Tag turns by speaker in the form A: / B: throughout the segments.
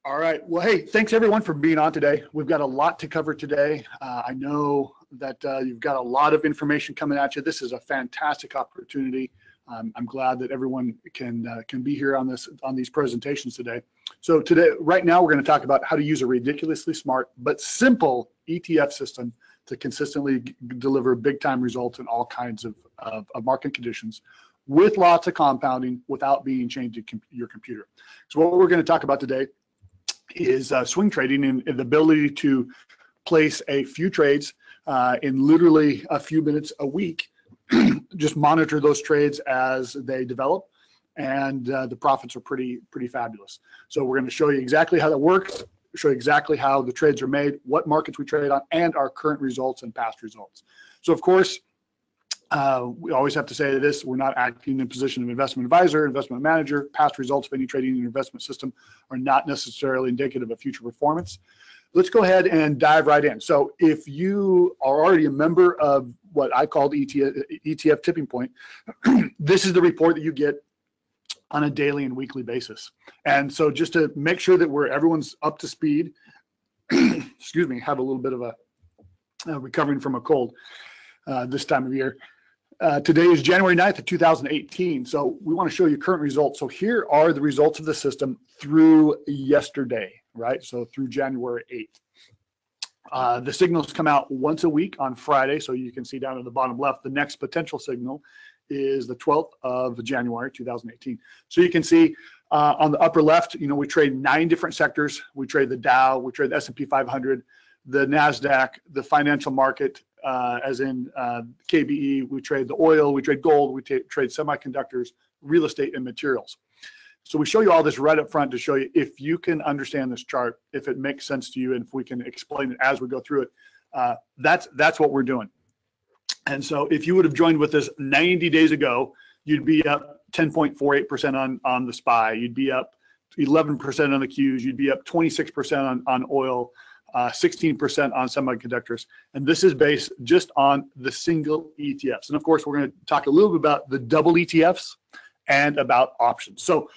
A: All right. Well, hey, thanks everyone for being on today. We've got a lot to cover today. I know that you've got a lot of information coming at you. This is a fantastic opportunity. I'm glad that everyone can be here on these presentations today. So today, right now, we're going to talk about how to use a ridiculously smart but simple ETF system to consistently deliver big time results in all kinds of market conditions, with lots of compounding without being chained to your computer. So what we're going to talk about today is swing trading and the ability to place a few trades in literally a few minutes a week. Just monitor those trades as they develop, and the profits are pretty fabulous. So we're going to show you exactly how that works, show you exactly how the trades are made, what markets we trade on, and our current results and past results. So of course, we always have to say this: we're not acting in a position of investment advisor, investment manager. Past results of any trading and investment system are not necessarily indicative of future performance. Let's go ahead and dive right in. So if you are already a member of what I call the ETF Tipping Point, this is the report that you get on a daily and weekly basis. And so just to make sure that everyone's up to speed, excuse me, have a little bit of a recovering from a cold this time of year. Today is January 9th of 2018. So we want to show you current results. So here are the results of the system through yesterday, right? So through January 8th. The signals come out once a week on Friday. So you can see down at the bottom left, the next potential signal is the 12th of January, 2018. So you can see on the upper left, we trade 9 different sectors. We trade the Dow, we trade the S&P 500, the NASDAQ, the financial market, as in KBE, we trade the oil, we trade gold, we trade semiconductors, real estate, and materials. So we show you all this right up front to show you if you can understand this chart, if it makes sense to you, and if we can explain it as we go through it. That's what we're doing. And so if you would have joined with us 90 days ago, you'd be up 10.48% on the SPY, you'd be up 11% on the Qs, you'd be up 26% on oil, 16% on semiconductors, and this is based just on the single ETFs. And of course, we're going to talk a little bit about the double ETFs and about options. So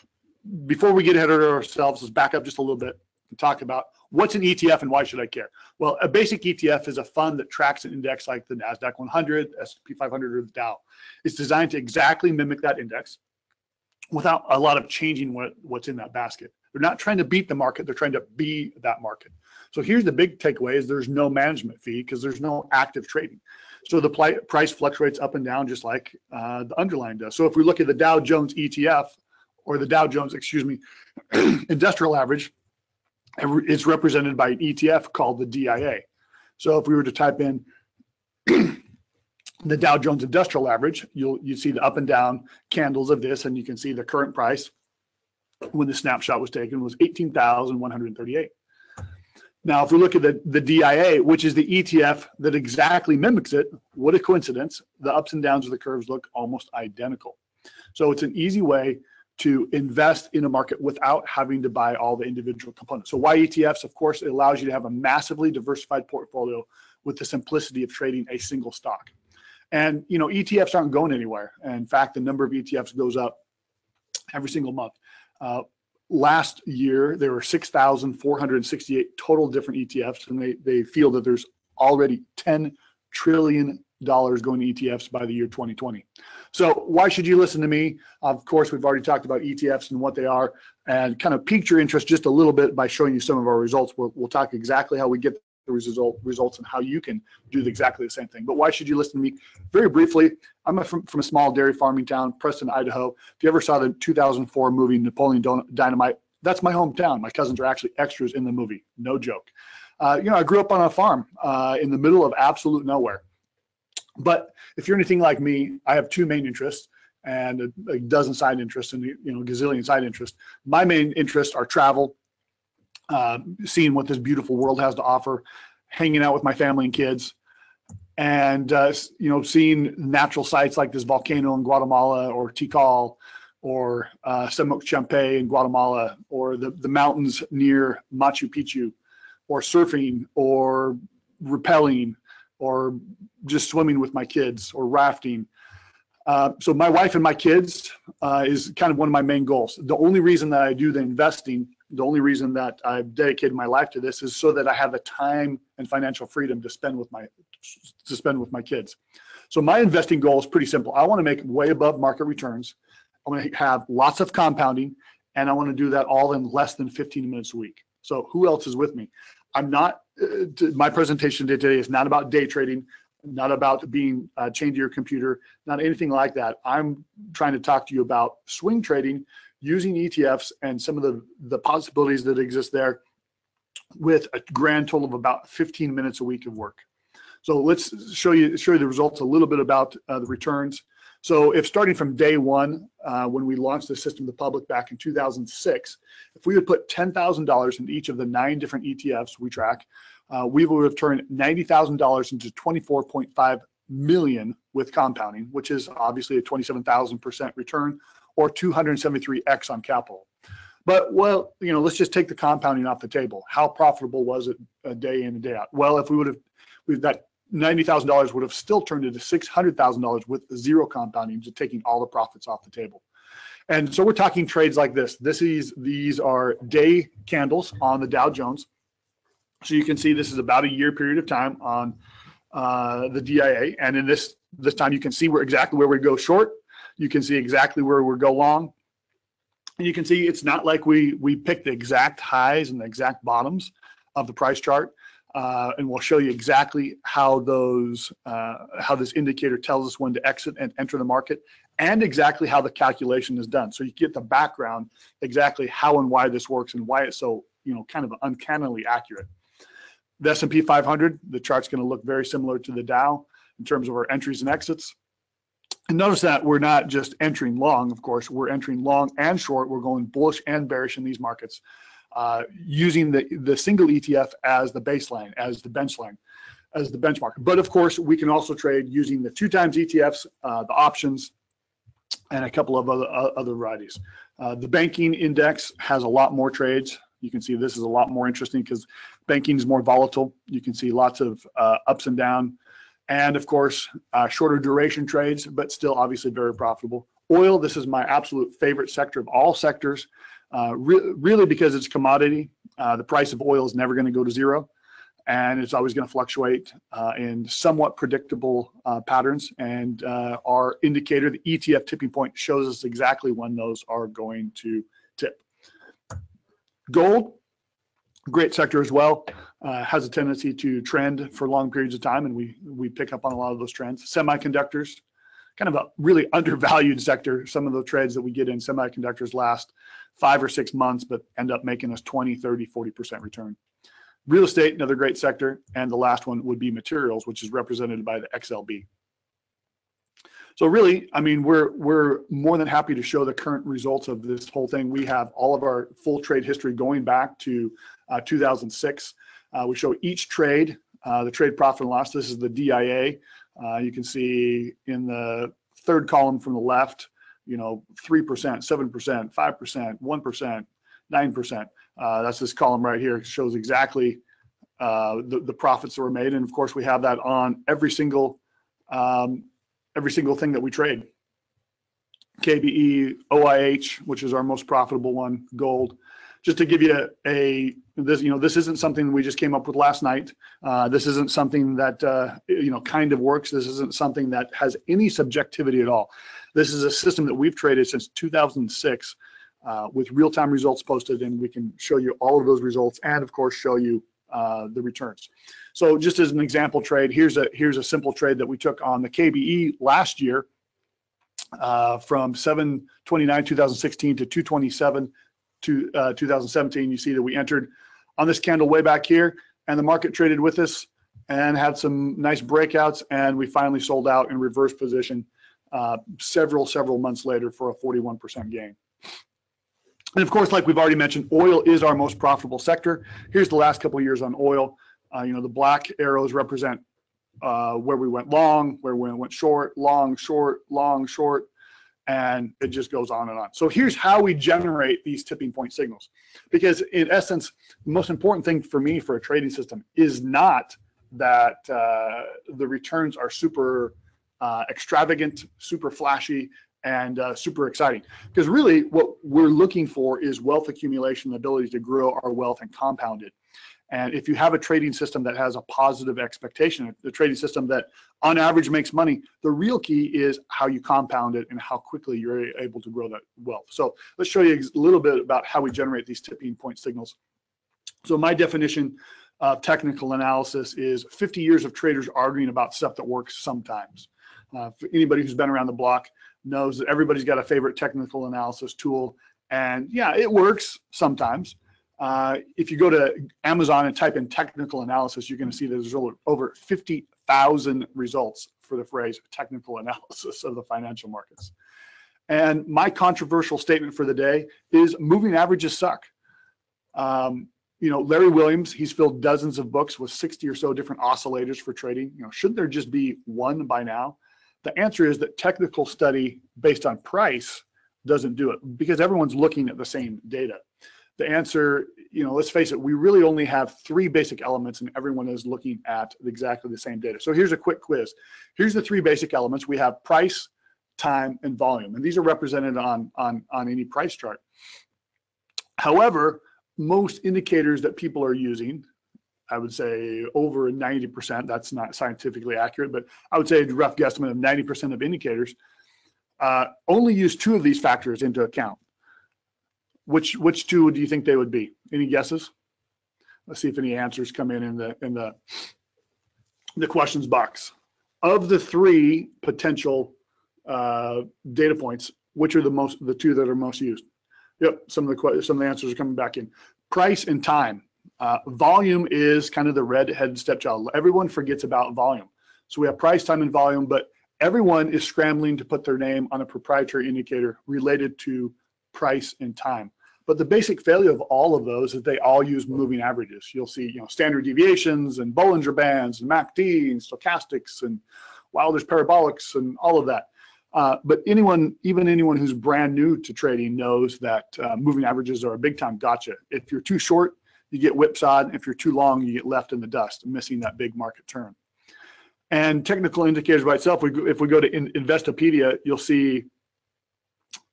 A: before we get ahead of ourselves, let's back up just a little bit and talk about what's an ETF and why should I care? Well, a basic ETF is a fund that tracks an index like the NASDAQ 100, S&P 500, or the Dow. It's designed to exactly mimic that index without a lot of changing what's in that basket. They're not trying to beat the market, they're trying to be that market. So here's the big takeaway: is there's no management fee because there's no active trading. So the price fluctuates up and down just like the underlying does. So if we look at the Dow Jones ETF, or the Dow Jones, industrial average, it's represented by an ETF called the DIA. So if we were to type in the Dow Jones Industrial Average, you see the up and down candles of this, and you can see the current price when the snapshot was taken was 18,138. Now, if we look at the DIA, which is the ETF that exactly mimics it, what a coincidence. The ups and downs of the curves look almost identical. So it's an easy way to invest in a market without having to buy all the individual components. So why ETFs? Of course, it allows you to have a massively diversified portfolio with the simplicity of trading a single stock. And ETFs aren't going anywhere. In fact, the number of ETFs goes up every single month. Last year, there were 6,468 total different ETFs, and they feel that there's already $10 trillion going to ETFs by the year 2020. So why should you listen to me? Of course, we've already talked about ETFs and what they are, and kind of piqued your interest just a little bit by showing you some of our results. We'll talk exactly how we get the results and how you can do exactly the same thing. But why should you listen to me? Very briefly, I'm from a small dairy farming town, Preston, Idaho. If you ever saw the 2004 movie Napoleon Dynamite, that's my hometown. My cousins are actually extras in the movie. No joke. I grew up on a farm in the middle of absolute nowhere. But if you're anything like me, I have 2 main interests and a dozen side interests and gazillion side interests. My main interests are travel, seeing what this beautiful world has to offer, hanging out with my family and kids, and seeing natural sites like this volcano in Guatemala, or Tikal, or Semoc-Champey in Guatemala, or the mountains near Machu Picchu, or surfing, or rappelling, or just swimming with my kids, or rafting. So my wife and my kids is kind of one of my main goals. The only reason that I do the investing The only reason that I've dedicated my life to this is so that I have the time and financial freedom to spend with my kids. So my investing goal is pretty simple. I want to make way above market returns. I want to have lots of compounding, and I want to do that all in less than 15 minutes a week. So who else is with me? I'm not, my presentation today is not about day trading, not about being chained to your computer, not anything like that. I'm trying to talk to you about swing trading using ETFs and some of the possibilities that exist there with a grand total of about 15 minutes a week of work. So let's show you the results, a little bit about the returns. So if starting from day one, when we launched the system to the public back in 2006, if we would put $10,000 in each of the 9 different ETFs we track, we would have turned $90,000 into 24.5 million with compounding, which is obviously a 27,000% return or 273x on capital. But, well, you know, let's just take the compounding off the table. How profitable was it day in and day out? Well, if that $90,000 would have still turned into $600,000 with zero compounding, just taking all the profits off the table. And so we're talking trades like this. These are day candles on the Dow Jones. So you can see this is about a year period of time on the DIA. And in this time, you can see exactly where we go short. You can see exactly where we go long. And you can see it's not like we pick the exact highs and the exact bottoms of the price chart. And we'll show you exactly how how this indicator tells us when to exit and enter the market, and exactly how the calculation is done. So you get the background, exactly how and why this works and why it's so, you know, kind of uncannily accurate. The S&P 500, the chart's going to look very similar to the Dow in terms of our entries and exits. And notice that we're not just entering long, of course, we're entering long and short. We're going bullish and bearish in these markets, using the single ETF as the baseline, as the benchline, as the benchmark. But of course, we can also trade using the 2x ETFs, the options, and a couple of other varieties. The banking index has a lot more trades. You can see this is a lot more interesting because banking is more volatile. You can see lots of ups and downs. And of course, shorter duration trades, but still obviously very profitable. Oil, this is my absolute favorite sector of all sectors, really because it's commodity. The price of oil is never going to go to zero, and it's always going to fluctuate in somewhat predictable patterns. And our indicator, the ETF tipping point, shows us exactly when those are going to tip. Gold, great sector as well, has a tendency to trend for long periods of time, and we pick up on a lot of those trends. Semiconductors, kind of a really undervalued sector. Some of the trades that we get in semiconductors last 5 or 6 months, but end up making us 20, 30, 40% return. Real estate, another great sector. And the last one would be materials, which is represented by the XLB. So really, I mean, we're more than happy to show the current results of this whole thing. We have all of our full trade history going back to 2006. We show each trade, the trade profit and loss. This is the DIA. You can see in the third column from the left, you know, 3%, 7%, 5%, 1%, 9%. That's this column right here. It shows exactly the profits that were made. And of course, we have that on every single thing that we trade. KBE, OIH, which is our most profitable one, gold. Just to give you this isn't something we just came up with last night. This isn't something that kind of works. This isn't something that has any subjectivity at all. This is a system that we've traded since 2006 with real-time results posted, and we can show you all of those results and of course show you the returns. So just as an example trade, here's a simple trade that we took on the KBE last year from 7/29/2016 to 2/27 to 2017. You see that we entered on this candle way back here, and the market traded with us and had some nice breakouts, and we finally sold out in reverse position several months later for a 41% gain. And of course, like we've already mentioned, oil is our most profitable sector. Here's the last couple of years on oil. The black arrows represent where we went long, where we went short, long, short, and it just goes on and on. So here's how we generate these tipping point signals. Because in essence, the most important thing for me for a trading system is not that the returns are super extravagant, super flashy, and super exciting, because really what we're looking for is wealth accumulation, the ability to grow our wealth and compound it. And if you have a trading system that has a positive expectation, the trading system that on average makes money, the real key is how you compound it and how quickly you're able to grow that wealth. So let's show you a little bit about how we generate these tipping point signals. So my definition of technical analysis is 50 years of traders arguing about stuff that works sometimes. For anybody who's been around the block knows that everybody's got a favorite technical analysis tool. And yeah, it works sometimes. If you go to Amazon and type in technical analysis, you're going to see there's over 50,000 results for the phrase technical analysis of the financial markets. And my controversial statement for the day is moving averages suck. You know, Larry Williams, he's filled dozens of books with 60 or so different oscillators for trading. You know, shouldn't there just be one by now? The answer is that technical study based on price doesn't do it, because everyone's looking at the same data. The answer, you know, let's face it, we really only have 3 basic elements and everyone is looking at exactly the same data. So here's a quick quiz. Here's the 3 basic elements. We have price, time, and volume. And these are represented on any price chart. However, most indicators that people are using, I would say over 90%, that's not scientifically accurate, but I would say a rough guesstimate of 90% of indicators only use 2 of these factors into account. Which 2 do you think they would be? Any guesses? Let's see if any answers come in the questions box. Of the 3 potential data points, which are the 2 that are most used? Yep, some of the answers are coming back in. Price and time. Volume is kind of the red-headed stepchild. Everyone forgets about volume. So we have price, time, and volume, but everyone is scrambling to put their name on a proprietary indicator related to price and time. But the basic failure of all of those is they all use moving averages. You'll see, you know, standard deviations and Bollinger Bands and MACD and stochastics and Wilder's parabolics and all of that. But even anyone who's brand new to trading knows that moving averages are a big time gotcha. If you're too short, you get whipsawed. If you're too long, you get left in the dust, missing that big market turn. And technical indicators by itself, if we go to Investopedia, you'll see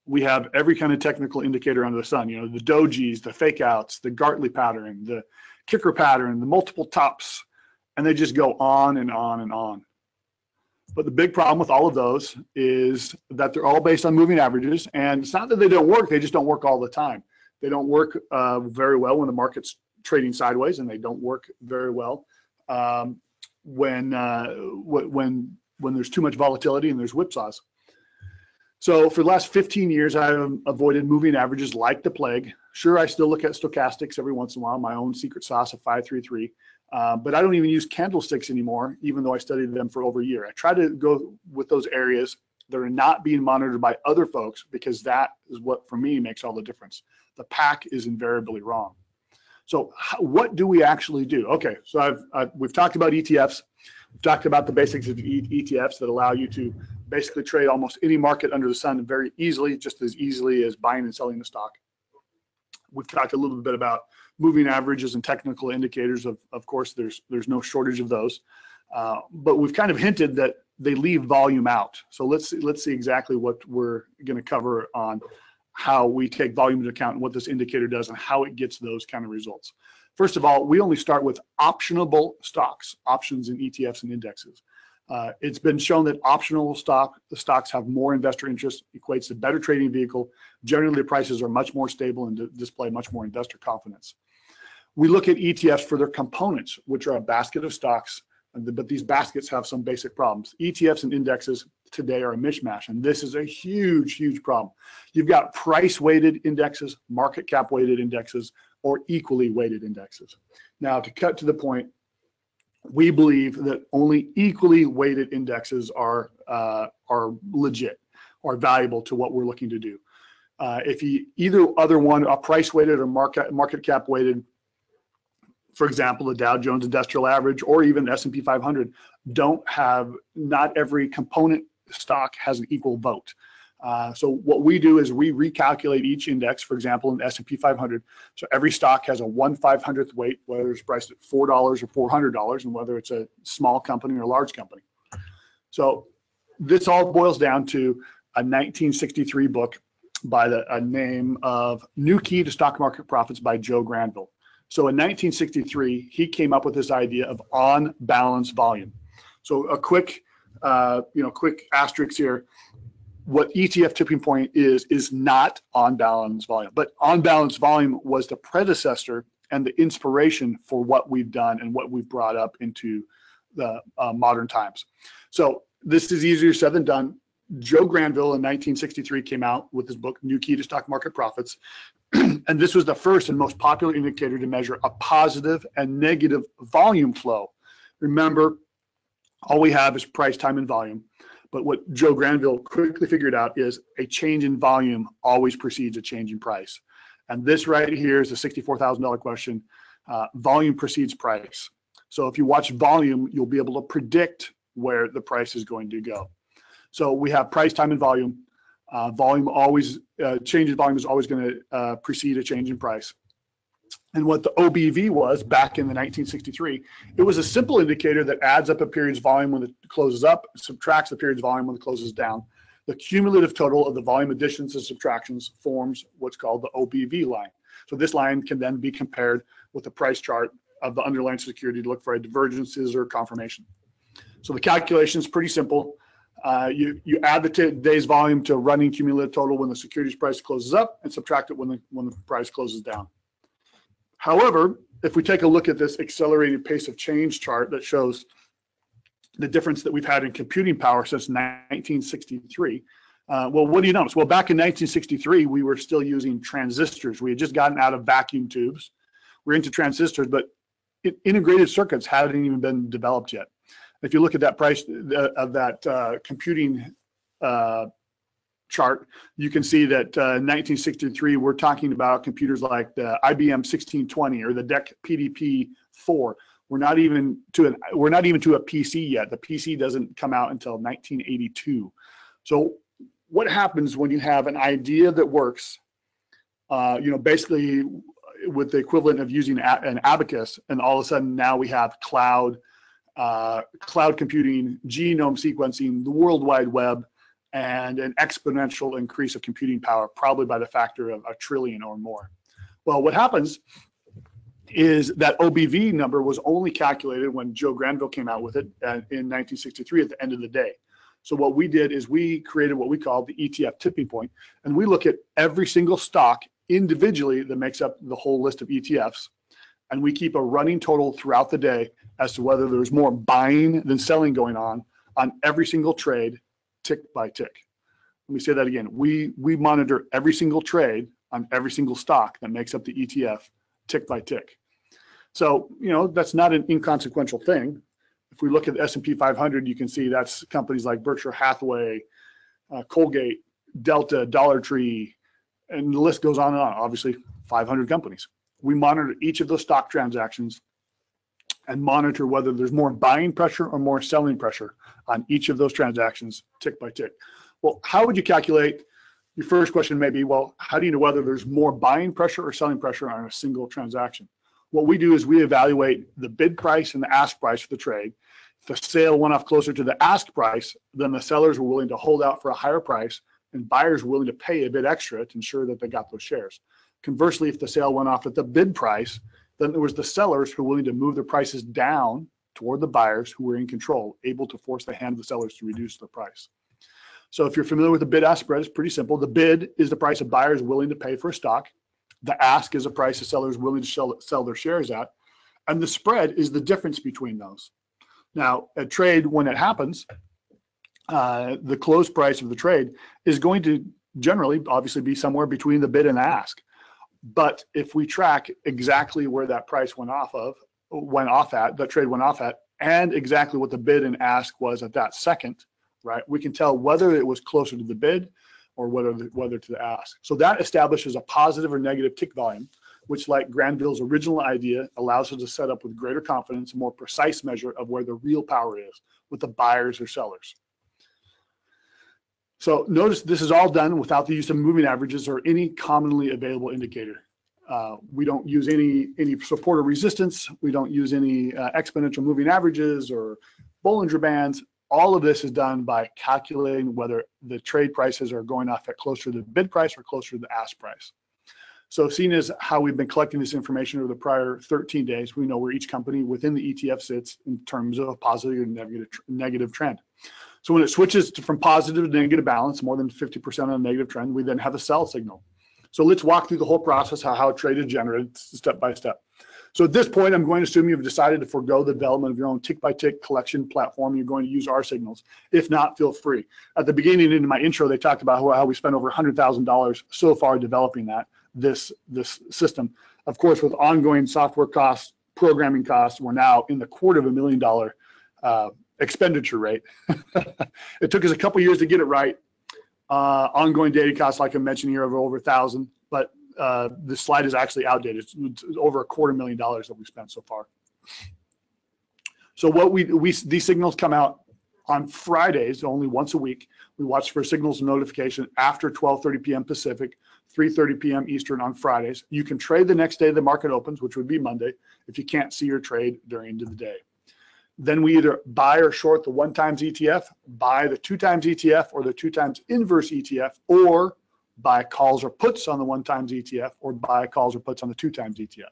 A: we have every kind of technical indicator under the sun. You know, the dojis, the fake outs, the Gartley pattern, the kicker pattern, the multiple tops, and they just go on and on and on. But the big problem with all of those is that they're all based on moving averages, and it's not that they don't work, they just don't work all the time. They don't work very well when the market's trading sideways, and they don't work very well when there's too much volatility and there's whipsaws. So for the last 15 years, I've avoided moving averages like the plague. Sure, I still look at stochastics every once in a while, my own secret sauce of 533. But I don't even use candlesticks anymore, even though I studied them for over a year. I try to go with those areas that are not being monitored by other folks, because that is what, for me, makes all the difference. The pack is invariably wrong. So what do we actually do? Okay, so we've talked about ETFs. We've talked about the basics of ETFs that allow you to basically trade almost any market under the sun very easily, just as easily as buying and selling a stock. We've talked a little bit about moving averages and technical indicators. Of course, there's no shortage of those. But we've kind of hinted that they leave volume out. So let's see exactly what we're going to cover on how we take volume into account and what this indicator does and how it gets those kind of results. First of all, we only start with optionable stocks, options in ETFs and indexes. It's been shown that optional stocks have more investor interest, equates to better trading vehicle. Generally, the prices are much more stable and display much more investor confidence. We look at ETFs for their components, which are a basket of stocks, but these baskets have some basic problems. ETFs and indexes today are a mishmash, and this is a huge, huge problem. You've got price-weighted indexes, market cap-weighted indexes, or equally weighted indexes. Now, to cut to the point, we believe that only equally weighted indexes are legit or valuable to what we're looking to do. If you either other one, a price-weighted or market cap-weighted, for example, the Dow Jones Industrial Average or even the S&P 500, not every component stock has an equal vote. So what we do is we recalculate each index, for example, in the S&P 500. So every stock has a 1/500th weight, whether it's priced at $4 or $400, and whether it's a small company or a large company. So this all boils down to a 1963 book by a name of New Key to Stock Market Profits by Joe Granville. So in 1963, he came up with this idea of on-balance volume. So a quick, quick asterisk here. What ETF tipping point is not on-balance volume, but on-balance volume was the predecessor and the inspiration for what we've done and what we've brought up into the modern times. So this is easier said than done. Joe Granville in 1963 came out with his book, New Key to Stock Market Profits. And this was the first and most popular indicator to measure a positive and negative volume flow. Remember, all we have is price, time, and volume. But what Joe Granville quickly figured out is a change in volume always precedes a change in price. And this right here is a $64,000 question. Volume precedes price. So if you watch volume, you'll be able to predict where the price is going to go. So we have price, time, and volume. Change in volume is always going to precede a change in price. And what the OBV was back in the 1963, it was a simple indicator that adds up a period's volume when it closes up, subtracts the period's volume when it closes down. The cumulative total of the volume additions and subtractions forms what's called the OBV line. So this line can then be compared with the price chart of the underlying security to look for divergences or confirmation. So the calculation is pretty simple. You add the day's volume to running cumulative total when the securities price closes up and subtract it when the price closes down. However, if we take a look at this accelerated pace of change chart that shows the difference that we've had in computing power since 1963, well, what do you notice? Well, back in 1963, we were still using transistors. We had just gotten out of vacuum tubes. We're into transistors, but integrated circuits hadn't even been developed yet. If you look at that price of that computing chart, you can see that in 1963, we're talking about computers like the IBM 1620 or the DEC PDP-4. We're not even to a PC yet. The PC doesn't come out until 1982. So what happens when you have an idea that works, basically with the equivalent of using an abacus, and all of a sudden now we have cloud computing, genome sequencing, the World Wide Web, and an exponential increase of computing power, probably by the factor of 1 trillion or more. Well, what happens is that OBV number was only calculated when Joe Granville came out with it in 1963 at the end of the day. So what we did is we created what we call the ETF tipping point, and we look at every single stock individually that makes up the whole list of ETFs, and we keep a running total throughout the day as to whether there's more buying than selling going on every single trade, tick by tick. Let me say that again. We monitor every single trade on every single stock that makes up the ETF, tick by tick. So, that's not an inconsequential thing. If we look at the S&P 500, you can see that's companies like Berkshire Hathaway, Colgate, Delta, Dollar Tree, and the list goes on and on. Obviously, 500 companies. We monitor each of those stock transactions and monitor whether there's more buying pressure or more selling pressure on each of those transactions, tick by tick. Well, how would you calculate? Your first question may be, well, how do you know whether there's more buying pressure or selling pressure on a single transaction? What we do is we evaluate the bid price and the ask price for the trade. If the sale went off closer to the ask price, then the sellers were willing to hold out for a higher price, and buyers were willing to pay a bit extra to ensure that they got those shares. Conversely, if the sale went off at the bid price, then there was the sellers who were willing to move their prices down toward the buyers who were in control, able to force the hand of the sellers to reduce the price. So if you're familiar with the bid-ask spread, it's pretty simple. The bid is the price a buyer is willing to pay for a stock. The ask is a price a seller is willing to sell their shares at. And the spread is the difference between those. Now, a trade, when it happens, the close price of the trade is going to generally, obviously, be somewhere between the bid and the ask. But if we track exactly where that price went off at, that trade went off at, and exactly what the bid and ask was at that second, right, we can tell whether it was closer to the bid or whether to the ask. So that establishes a positive or negative tick volume, which, like Granville's original idea, allows us to set up with greater confidence a more precise measure of where the real power is with the buyers or sellers. So notice this is all done without the use of moving averages or any commonly available indicator. We don't use any support or resistance. We don't use any exponential moving averages or Bollinger Bands. all of this is done by calculating whether the trade prices are going off at closer to the bid price or closer to the ask price. So seeing as how we've been collecting this information over the prior 13 days, we know where each company within the ETF sits in terms of a positive or negative trend. So when it switches from positive to negative balance, more than 50% on a negative trend, we then have a sell signal. So let's walk through the whole process, how a trade is generated step by step. So at this point, I'm going to assume you've decided to forego the development of your own tick-by-tick collection platform. You're going to use our signals. If not, feel free. At the beginning in my intro, they talked about how we spent over $100,000 so far developing this system. Of course, with ongoing software costs, programming costs, we're now in the $250,000 expenditure rate. It took us a couple years to get it right. Ongoing data costs, like I mentioned here, of over 1,000, but the slide is actually outdated. It's over $250,000 that we spent so far. So what these signals come out on Fridays, only once a week. We watch for signals and notification after 12:30 p.m. Pacific, 3:30 p.m. Eastern on Fridays. You can trade the next day the market opens, which would be Monday, if you can't see your trade during the day. Then we either buy or short the 1x ETF, buy the 2x ETF or the 2x inverse ETF, or buy calls or puts on the 1x ETF, or buy calls or puts on the 2x ETF.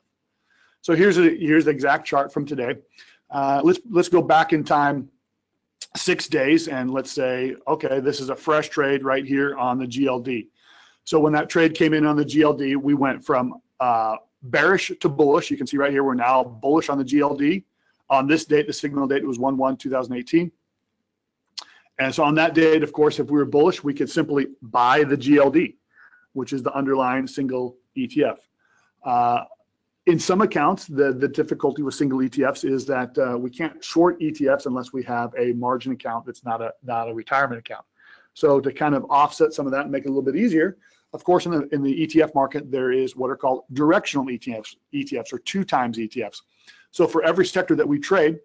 A: So here's the exact chart from today. Let's go back in time 6 days, and let's say, okay, this is a fresh trade right here on the GLD. So when that trade came in on the GLD, we went from bearish to bullish. You can see right here, we're now bullish on the GLD. On this date, the signal date was 1/1/2018. And so on that date, of course, if we were bullish, we could simply buy the GLD, which is the underlying single ETF. In some accounts, the difficulty with single ETFs is that we can't short ETFs unless we have a margin account that's not a retirement account. So to kind of offset some of that and make it a little bit easier, of course, in the ETF market, there is what are called directional ETFs or 2x ETFs. So for every sector that we trade,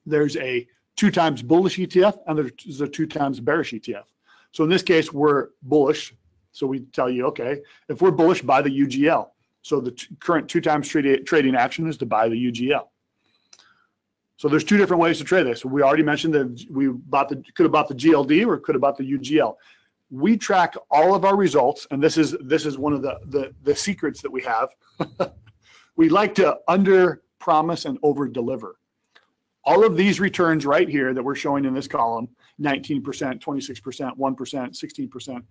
A: there's a 2x bullish ETF and there's a 2x bearish ETF. So in this case, we're bullish. So we tell you, okay, if we're bullish, buy the UGL. So the current 2x trading action is to buy the UGL. So there's two different ways to trade this. We already mentioned that we could have bought the GLD or could have bought the UGL. We track all of our results, and this is one of the secrets that we have. We like to under promise and over deliver. All of these returns right here that we're showing in this column, 19%, 26%, 1%, 16%,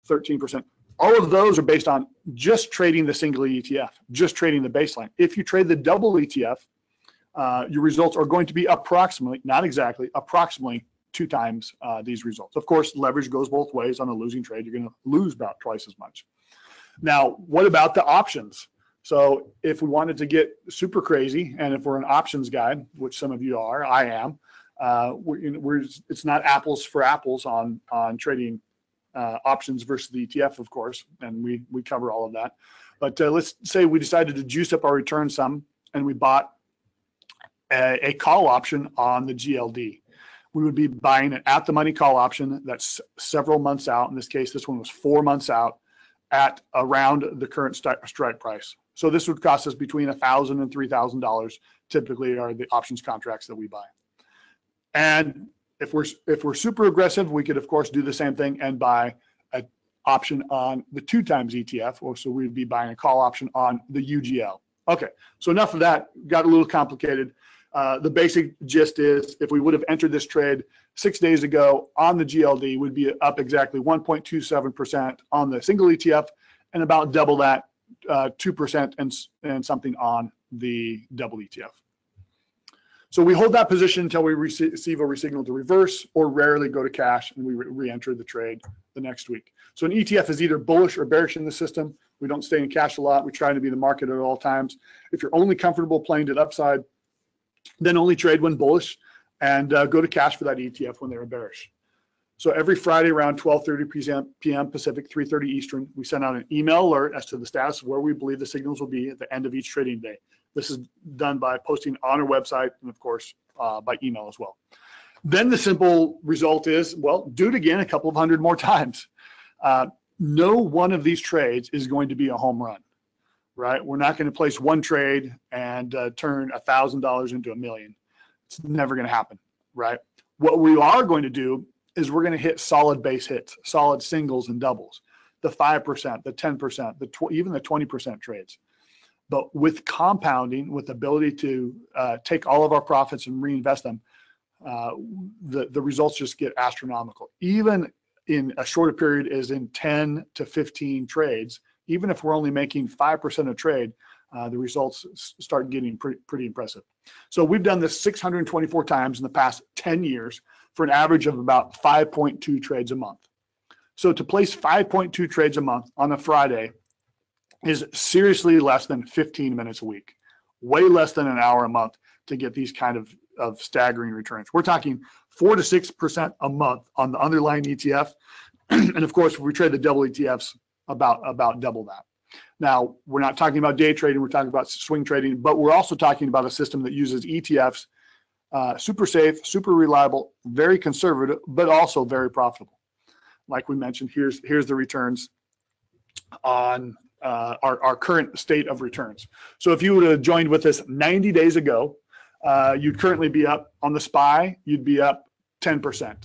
A: 13%, all of those are based on just trading the single ETF, just trading the baseline. If you trade the double ETF, your results are going to be approximately, not exactly, approximately 2x these results. Of course, leverage goes both ways. On a losing trade, you're going to lose about twice as much. Now, what about the options? So if we wanted to get super crazy, and if we're an options guy, which some of you are, I am, it's not apples for apples on trading options versus the ETF, of course, and we cover all of that. But let's say we decided to juice up our return some, and we bought a call option on the GLD. We would be buying an at-the-money call option that's several months out. In this case, this one was 4 months out at around the current strike price. So this would cost us between $1,000 and $3,000. Typically, are the options contracts that we buy. And if we're super aggressive, we could of course do the same thing and buy an option on the 2x ETF. Or so we'd be buying a call option on the UGL. Okay, so enough of that. Got a little complicated. The basic gist is, if we would have entered this trade 6 days ago on the GLD, we'd be up exactly 1.27% on the single ETF, and about double that, 2% and something on the double ETF. So we hold that position until we receive a resignal to reverse, or rarely go to cash and we re-enter the trade the next week. So an ETF is either bullish or bearish in the system. We don't stay in cash a lot. We try to be the market at all times. If you're only comfortable playing to the upside, then only trade when bullish, and go to cash for that ETF when they're bearish. So every Friday around 12:30 p.m. Pacific, 3:30 Eastern, we send out an email alert as to the status of where we believe the signals will be at the end of each trading day. This is done by posting on our website and, of course, by email as well. Then the simple result is, well, do it again a couple of hundred more times. No one of these trades is going to be a home run, right? We're not going to place one trade and turn $1,000 into $1 million. It's never going to happen, right? What we are going to do is we're going to hit solid base hits, solid singles and doubles, the 5%, the 10%, even the 20% trades. But with compounding, with the ability to take all of our profits and reinvest them, the results just get astronomical. Even in a shorter period as in 10 to 15 trades, even if we're only making 5% a trade, the results start getting pretty impressive. So we've done this 624 times in the past 10 years for an average of about 5.2 trades a month. So to place 5.2 trades a month on a Friday is seriously less than 15 minutes a week, way less than an hour a month to get these kind of staggering returns. We're talking 4 to 6% a month on the underlying ETF. And of course, if we trade the double ETFs, about double that. Now, we're not talking about day trading, we're talking about swing trading, but we're also talking about a system that uses ETFs, super safe, super reliable, very conservative, but also very profitable. Like we mentioned, here's the returns on our current state of returns. So if you would have joined with us 90 days ago, you'd currently be up on the SPY, you'd be up 10%.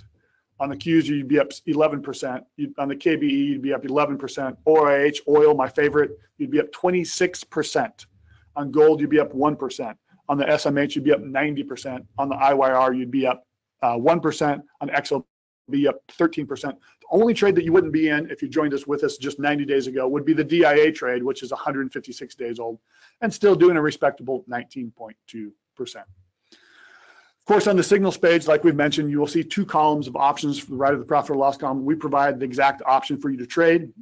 A: On the Qs, you'd be up 11%. On the KBE, you'd be up 11%. OIH, oil, my favorite, you'd be up 26%. On gold, you'd be up 1%. On the SMH, you'd be up 90%. On the IYR, you'd be up 1%. On XLB, up 13%. The only trade that you wouldn't be in if you joined us with us just 90 days ago would be the DIA trade, which is 156 days old and still doing a respectable 19.2%. Of course, on the signals page, like we've mentioned, you will see two columns of options for the right of the profit or loss column. We provide the exact option for you to trade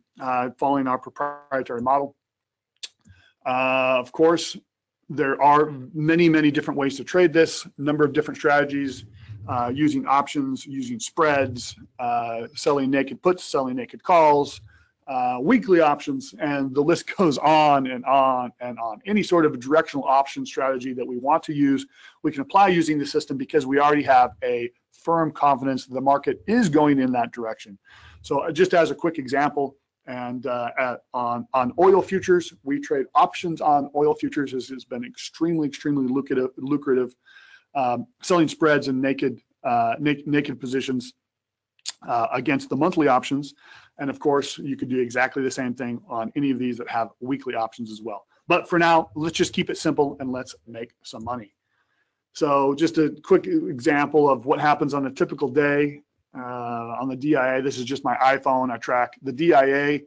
A: following our proprietary model. Of course, there are many, many different ways to trade this, a number of different strategies, using options, using spreads, selling naked puts, selling naked calls, weekly options, and the list goes on and on and on. Any sort of directional option strategy that we want to use, we can apply using the system because we already have a firm confidence that the market is going in that direction. So just as a quick example, and on oil futures, we trade options on oil futures. This has been extremely lucrative, selling spreads and naked positions against the monthly options. And of course, you could do exactly the same thing on any of these that have weekly options as well. But for now, let's just keep it simple and let's make some money. So just a quick example of what happens on a typical day on the DIA. This is just my iPhone. I track the DIA. It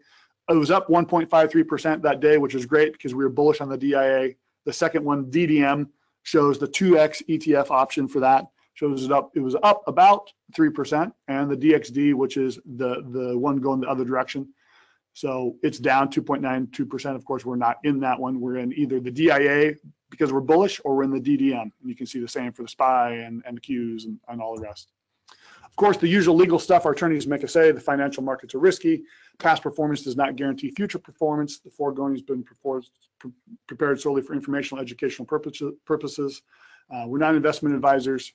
A: was up 1.53% that day, which is great because we were bullish on the DIA. The second one, DDM, shows the 2X ETF option for that. Shows it up. It was up about 3%, and the DXD, which is the one going the other direction, so it's down 2.92%. Of course, we're not in that one. We're in either the DIA because we're bullish, or we're in the DDM. And you can see the same for the SPY and the Qs and all the rest. Of course, the usual legal stuff our attorneys make us say: the financial markets are risky. Past performance does not guarantee future performance. The foregoing has been prepared solely for informational, educational purposes. We're not investment advisors.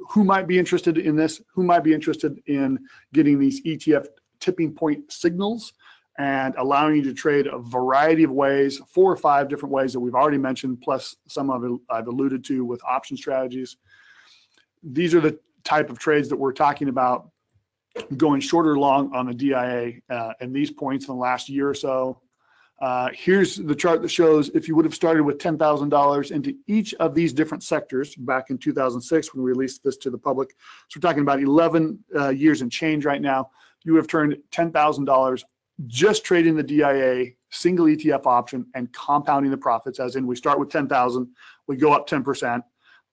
A: Who might be interested in this? Who might be interested in getting these ETF tipping point signals and allowing you to trade a variety of ways, 4 or 5 different ways that we've already mentioned, plus some of it I've alluded to with option strategies. These are the type of trades that we're talking about, going short or long on the DIA and these points in the last year or so. Here's the chart that shows if you would have started with $10,000 into each of these different sectors back in 2006 when we released this to the public. So we're talking about 11 years and change right now. You would have turned $10,000 just trading the DIA single ETF option and compounding the profits, as in we start with 10,000, we go up 10%,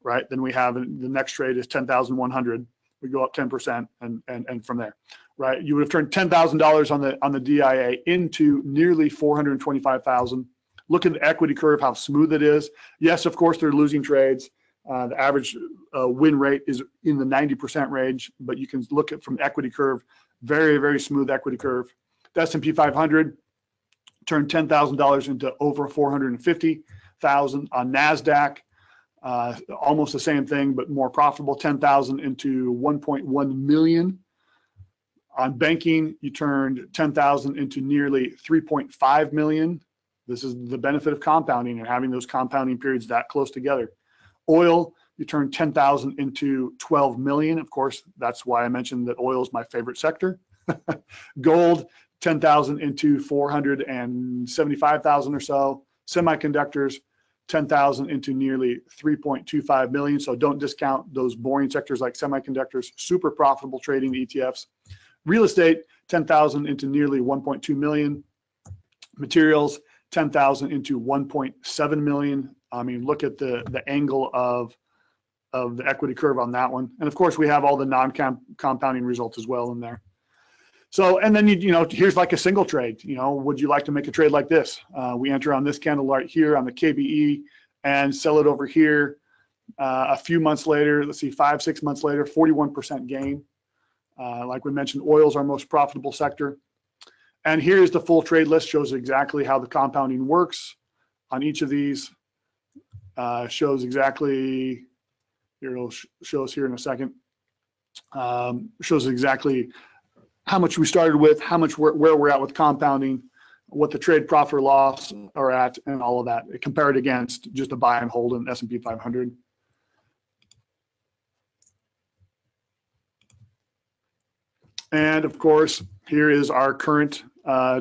A: right? Then we have the next trade is 10,100. We go up 10% and from there, right? You would have turned $10,000 on the DIA into nearly $425,000. Look at the equity curve, how smooth it is. Yes, of course, they're losing trades. The average win rate is in the 90% range, but you can look at from the equity curve, very, very smooth equity curve. The S&P 500 turned $10,000 into over $450,000 on NASDAQ. Almost the same thing, but more profitable, 10,000 into 1.1 million. On banking, you turned 10,000 into nearly 3.5 million. This is the benefit of compounding and having those compounding periods that close together. Oil you turn 10,000 into 12 million. Of course, that's why I mentioned that oil is my favorite sector. Gold, 10,000 into 475,000 or so. Semiconductors, 10,000 into nearly 3.25 million. So don't discount those boring sectors like semiconductors, super profitable trading ETFs. Real estate, 10,000 into nearly 1.2 million. Materials, 10,000 into 1.7 million. I mean, look at the angle of the equity curve on that one. And of course, we have all the non-compounding results as well in there. So, and then, you know, here's like a single trade. You know, would you like to make a trade like this? We enter on this candle right here on the KBE and sell it over here. A few months later, let's see, 5-6 months later, 41% gain. Like we mentioned, oil is our most profitable sector. And here's the full trade list, shows exactly how the compounding works on each of these. Shows exactly, here it'll show us here in a second. Shows exactly how much we started with, how much where we're at with compounding, what the trade profit or loss are at, and all of that. Compare it against just a buy and hold in S&P 500. And of course, here is our current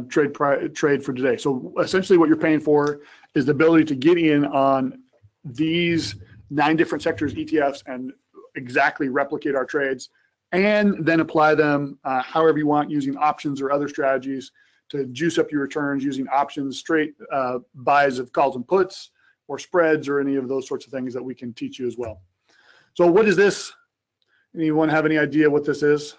A: trade for today. So essentially what you're paying for is the ability to get in on these 9 different sectors ETFs and exactly replicate our trades, and then apply them however you want, using options or other strategies to juice up your returns, using options, straight buys of calls and puts, or spreads, or any of those sorts of things that we can teach you as well. So what is this? Anyone have any idea what this is?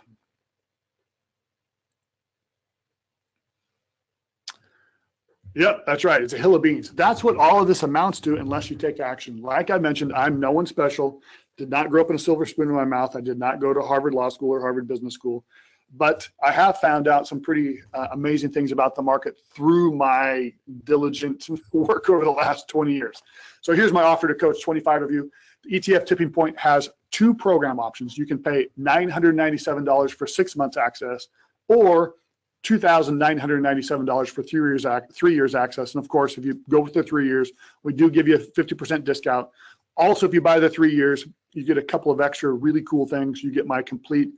A: Yep, that's right. It's a hill of beans. That's what all of this amounts to unless you take action. Like I mentioned, I'm no one special. Did not grow up in a silver spoon in my mouth. I did not go to Harvard Law School or Harvard Business School. But I have found out some pretty amazing things about the market through my diligent work over the last 20 years. So here's my offer to coach 25 of you. The ETF Tipping Point has 2 program options. You can pay $997 for 6 months access, or $2,997 for 3 years access. And of course, if you go with the 3 years, we do give you a 50% discount. Also, if you buy the 3 years, you get a couple of extra really cool things. You get my complete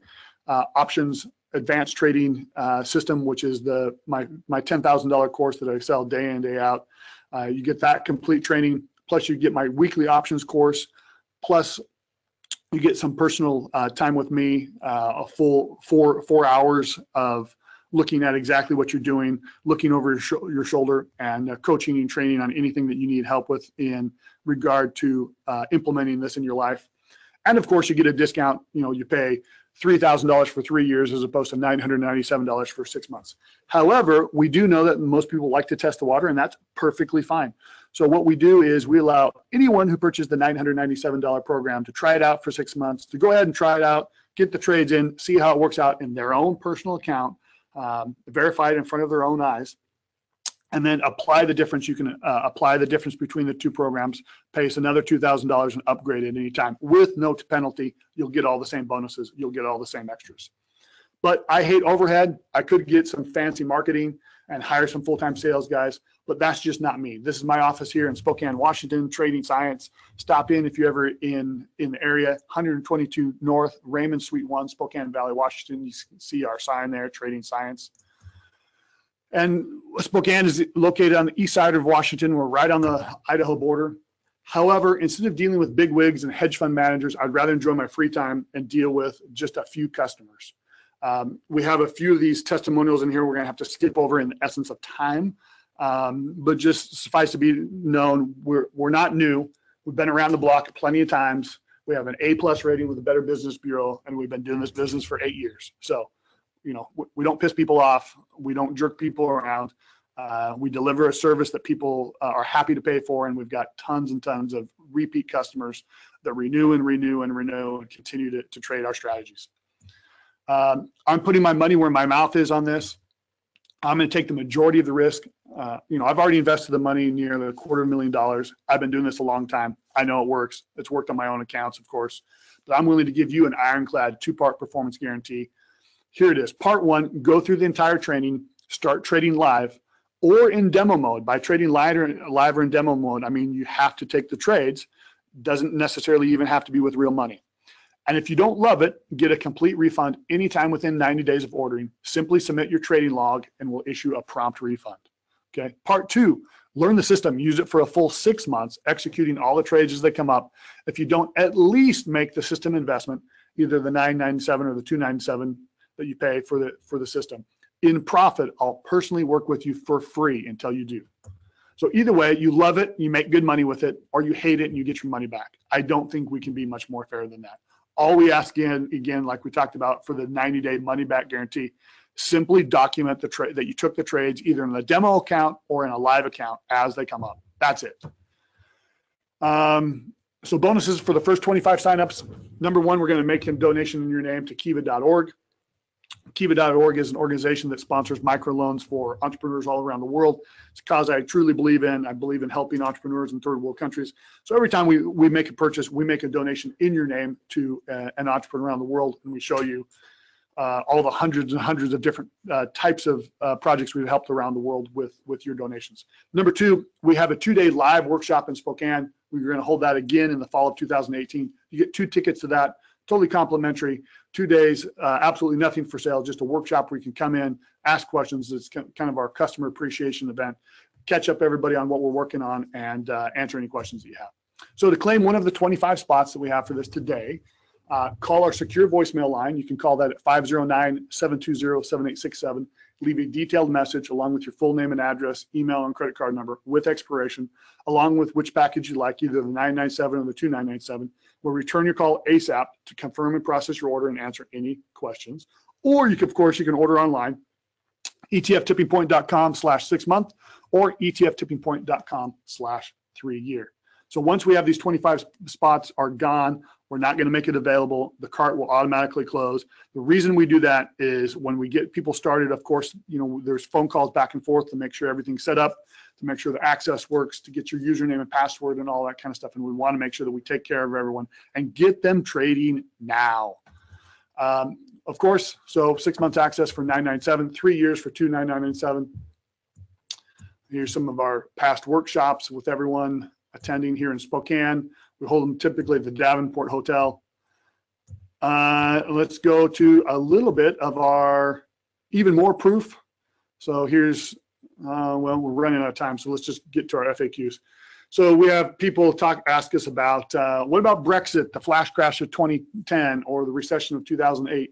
A: options advanced trading system, which is my $10,000 course that I sell day in, day out. You get that complete training, plus you get my weekly options course, plus you get some personal time with me, a full 4 hours of looking at exactly what you're doing, looking over your shoulder, and coaching and training on anything that you need help with in regard to implementing this in your life. And of course, you get a discount. You know, you pay $3,000 for 3 years as opposed to $997 for 6 months. However, we do know that most people like to test the water, and that's perfectly fine. So what we do is we allow anyone who purchased the $997 program to try it out for 6 months, to go ahead and try it out, get the trades in, see how it works out in their own personal account, verify it in front of their own eyes, and then apply the difference. You can apply the difference between the 2 programs, pay us another $2,000 and upgrade at any time with no penalty. You'll get all the same bonuses. You'll get all the same extras. But I hate overhead. I could get some fancy marketing and hire some full-time sales guys, but that's just not me. This is my office here in Spokane, Washington, Trading Science. Stop in if you're ever in the area, 122 North, Raymond Suite 1, Spokane Valley, Washington. You can see our sign there, Trading Science. And Spokane is located on the east side of Washington. We're right on the Idaho border. However, instead of dealing with big wigs and hedge fund managers, I'd rather enjoy my free time and deal with just a few customers. We have a few of these testimonials in here we're going to have to skip over in the essence of time. But just suffice to be known, we're not new. We've been around the block plenty of times. We have an A+ rating with the Better Business Bureau, and we've been doing this business for 8 years. So, you know, we don't piss people off. We don't jerk people around. We deliver a service that people are happy to pay for, and we've got tons and tons of repeat customers that renew and renew and renew and continue to trade our strategies. I'm putting my money where my mouth is on this. I'm going to take the majority of the risk. You know, I've already invested the money, nearly $250,000. I've been doing this a long time. I know it works. It's worked on my own accounts, of course, but I'm willing to give you an ironclad 2-part performance guarantee. Here it is. Part 1, go through the entire training, start trading live or in demo mode. By trading live or in demo mode, I mean you have to take the trades Doesn't necessarily even have to be with real money. And if you don't love it, get a complete refund anytime within 90 days of ordering. Simply submit your trading log and we'll issue a prompt refund. Okay. Part 2, learn the system. Use it for a full 6 months, executing all the trades as they come up. If you don't at least make the system investment, either the $9.97 or the $2.97 that you pay for the system, in profit, I'll personally work with you for free until you do. So either way, you love it, you make good money with it, or you hate it and you get your money back. I don't think we can be much more fair than that. All we ask again, like we talked about for the 90-day money back guarantee, simply document the trade that you took the trades either in a demo account or in a live account as they come up. That's it. So bonuses for the first 25 signups. Number 1, we're going to make a donation in your name to kiva.org. Kiva.org is an organization that sponsors microloans for entrepreneurs all around the world. It's a cause I truly believe in. I believe in helping entrepreneurs in third world countries. So every time we make a purchase, we make a donation in your name to an entrepreneur around the world, and we show you all the hundreds and hundreds of different types of projects we've helped around the world with your donations. Number 2, we have a 2-day live workshop in Spokane. We're going to hold that again in the fall of 2018. You get 2 tickets to that, totally complimentary. 2 days, absolutely nothing for sale, just a workshop where you can come in, ask questions. It's kind of our customer appreciation event, catch up everybody on what we're working on, and answer any questions that you have. So to claim one of the 25 spots that we have for this today, call our secure voicemail line. You can call that at 509-720-7867. Leave a detailed message along with your full name and address, email, and credit card number with expiration, along with which package you like, either the $9.97 or the $2.997. We'll return your call ASAP to confirm and process your order and answer any questions. Or you can, of course, you can order online, etftippingpoint.com/6-month or etftippingpoint.com/3-year. So once we have these 25 spots are gone, we're not going to make it available. The cart will automatically close. The reason we do that is when we get people started, of course, there's phone calls back and forth to make sure everything's set up, to make sure the access works, to get your username and password and all that kind of stuff. And we want to make sure that we take care of everyone and get them trading now. Of course, so 6 months access for $9.97, 3 years for $2.997. Here's some of our past workshops with everyone attending here in Spokane. We hold them typically at the Davenport Hotel. Let's go to a little bit of our even more proof. So here's, well, we're running out of time, so let's just get to our FAQs. So we have people ask us about, what about Brexit, the flash crash of 2010, or the recession of 2008?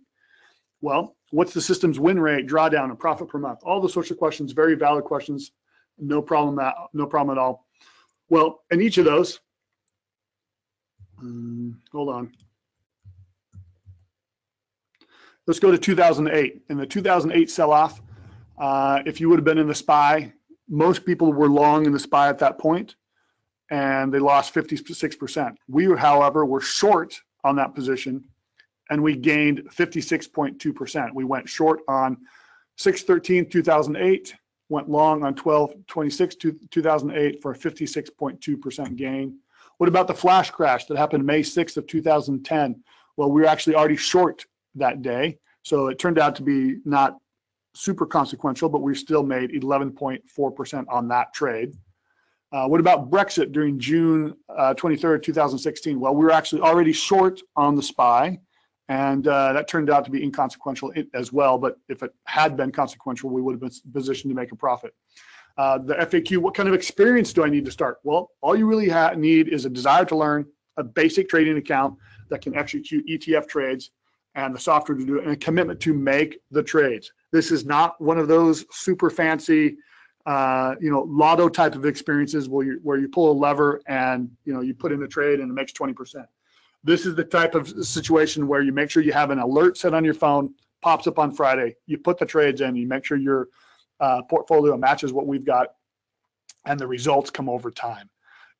A: Well, what's the system's win rate, drawdown, and profit per month? All those sorts of questions, very valid questions. No problem at all. Well, in each of those, hold on. Let's go to 2008. In the 2008 sell-off, if you would have been in the SPY, most people were long in the SPY at that point, and they lost 56%. We, however, were short on that position, and we gained 56.2%. We went short on 6/13/2008, went long on 12/26/2008 for a 56.2% gain. What about the flash crash that happened May 6th of 2010? Well, we were actually already short that day, so it turned out to be not super consequential, but we still made 11.4% on that trade. What about Brexit during June 23rd, 2016? Well, we were actually already short on the SPY, and that turned out to be inconsequential as well. But if it had been consequential, we would have been positioned to make a profit. The FAQ, what kind of experience do I need to start? Well, all you really need is a desire to learn, a basic trading account that can execute ETF trades, and the software to do it, and a commitment to make the trades. This is not one of those super fancy, lotto type of experiences where you pull a lever and you put in a trade and it makes 20%. This is the type of situation where you make sure you have an alert set on your phone, pops up on Friday, you put the trades in, you make sure your portfolio matches what we've got, and the results come over time.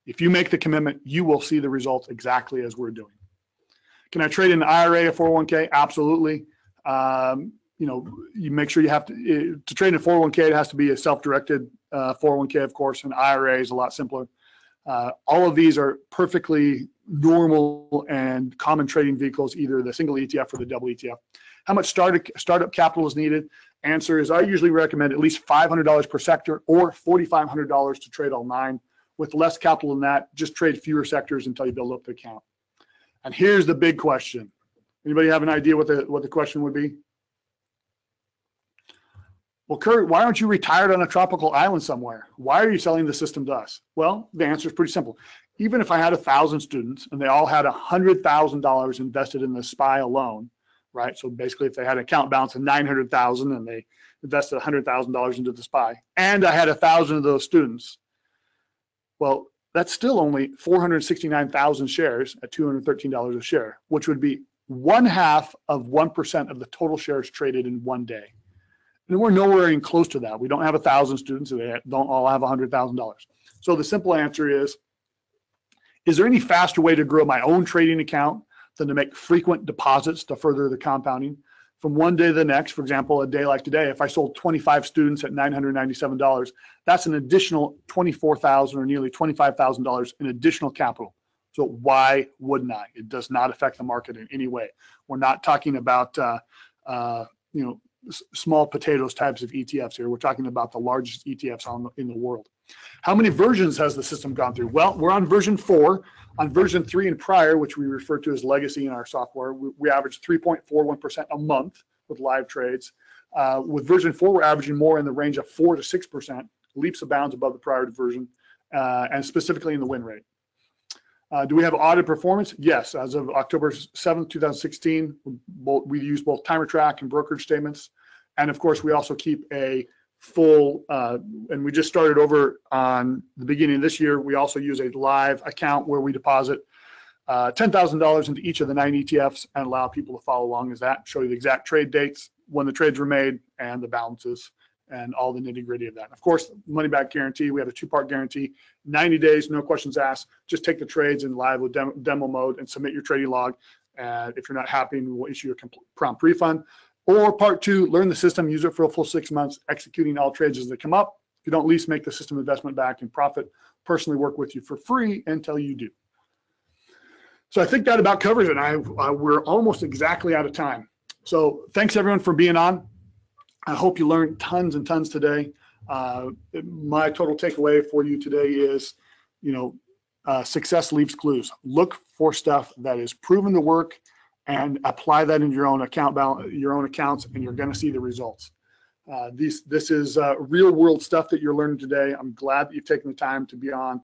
A: If you make the commitment, you will see the results exactly as we're doing. Can I trade in an IRA, a 401k? Absolutely. You make sure you have to trade in a 401k, it has to be a self-directed 401k, of course. An IRA is a lot simpler. All of these are perfectly normal and common trading vehicles, either the single ETF or the double ETF. How much startup capital is needed? Answer is I usually recommend at least $500 per sector or $4,500 to trade all 9. with less capital than that, just trade fewer sectors until you build up the account. And here's the big question. Anybody have an idea what the question would be? Well, Kurt, why aren't you retired on a tropical island somewhere? Why are you selling the system to us? Well, the answer is pretty simple. Even if I had 1,000 students and they all had $100,000 invested in the SPY alone, right? So basically if they had an account balance of 900,000 and they invested $100,000 into the SPY, and I had 1,000 of those students, well, that's still only 469,000 shares at $213 a share, which would be 0.5% of the total shares traded in one day. And we're nowhere even close to that. We don't have 1,000 students, and they don't all have $100,000. So the simple answer is there any faster way to grow my own trading account than to make frequent deposits to further the compounding? From one day to the next, for example, a day like today, if I sold 25 students at $997, that's an additional $24,000 or nearly $25,000 in additional capital. So why wouldn't I? It does not affect the market in any way. We're not talking about small potatoes types of ETFs here. We're talking about the largest ETFs in the world. How many versions has the system gone through? Well, we're on version 4. On version 3 and prior, which we refer to as legacy in our software, we average 3.41% a month with live trades. With version 4, we're averaging more in the range of 4 to 6%, leaps and bounds above the prior version, and specifically in the win rate. Do we have audit performance? Yes. As of October 7th, 2016, we use both timer track and brokerage statements. And of course, we also keep a full, and we just started over on the beginning of this year. We also use a live account where we deposit $10,000 into each of the 9 ETFs and allow people to follow along as that, show you the exact trade dates, when the trades were made, and the balances, and all the nitty gritty of that. Of course, money back guarantee, we have a 2-part guarantee, 90 days, no questions asked. Just take the trades in live with demo mode and submit your trading log. And if you're not happy, we'll issue a prompt refund. Or part 2, learn the system, use it for a full 6 months, executing all trades as they come up. If you don't lease, make the system investment back and profit. Personally work with you for free until you do. So I think that about covers it. We're almost exactly out of time. So thanks everyone for being on. I hope you learned tons and tons today. My total takeaway for you today is, success leaves clues. Look for stuff that is proven to work and apply that in your own account balance, your own accounts, and you're going to see the results. This is real world stuff that you're learning today. I'm glad that you've taken the time to be on.